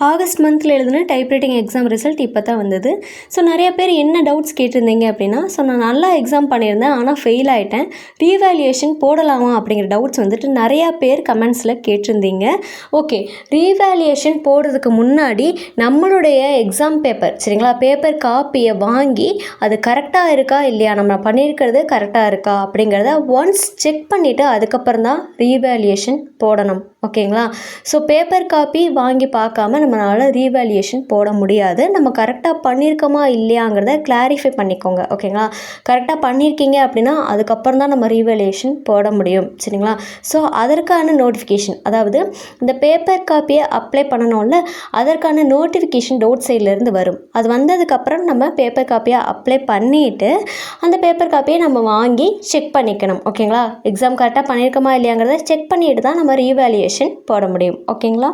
August மந்தில் எழுதின typewriting exam result இப்போ தான் வந்தது. ஸோ நிறைய பேர் என்ன டவுட்ஸ் கேட்டிருந்தீங்க அப்படின்னா, ஸோ நான் நல்லா எக்ஸாம் பண்ணியிருந்தேன், ஆனால் ஃபெயில் ஆகிட்டேன், ரீவேல்யூவேஷன் போடலாமா அப்படிங்கிற டவுட்ஸ் வந்துட்டு நிறையா பேர் கமெண்ட்ஸில் கேட்டிருந்தீங்க. ஓகே, ரீவேல்யூவேஷன் போடுறதுக்கு முன்னாடி நம்மளுடைய எக்ஸாம் பேப்பர் சரிங்களா, பேப்பர் காப்பியை வாங்கி அது கரெக்டாக இருக்கா இல்லையா, நம்ம பண்ணியிருக்கிறது கரெக்டாக இருக்கா அப்படிங்கிறத ஒன்ஸ் செக் பண்ணிவிட்டு அதுக்கப்புறம் தான் ரீவேல்யூவேஷன் போடணும். ஓகேங்களா? ஸோ பேப்பர் காப்பி வாங்கி பார்க்காம நம்மளால் ரீவேல்யூவேஷன் போட முடியாது. நம்ம கரெக்டாக பண்ணியிருக்கோமா இல்லையாங்கிறத கிளாரிஃபை பண்ணிக்கோங்க. ஓகேங்களா? கரெக்டாக பண்ணியிருக்கீங்க அப்படின்னா அதுக்கப்புறம் தான் நம்ம ரீவேல்யூவேஷன் போட முடியும். சரிங்களா? ஸோ அதற்கான நோட்டிஃபிகேஷன், அதாவது இந்த பேப்பர் காப்பியை அப்ளை பண்ணணும்ல, அதற்கான நோட்டிஃபிகேஷன் டவுட் சைட்லேருந்து வரும். அது வந்ததுக்கப்புறம் நம்ம பேப்பர் காப்பியை அப்ளை பண்ணிவிட்டு அந்த பேப்பர் காப்பியை நம்ம வாங்கி செக் பண்ணிக்கணும். ஓகேங்களா? எக்ஸாம் கரெக்டாக பண்ணியிருக்கோமா இல்லையாங்கிறத செக் பண்ணிட்டு தான் நம்ம ரீவேல்யூவேஷன் போட முடியும். ஓகேங்களா?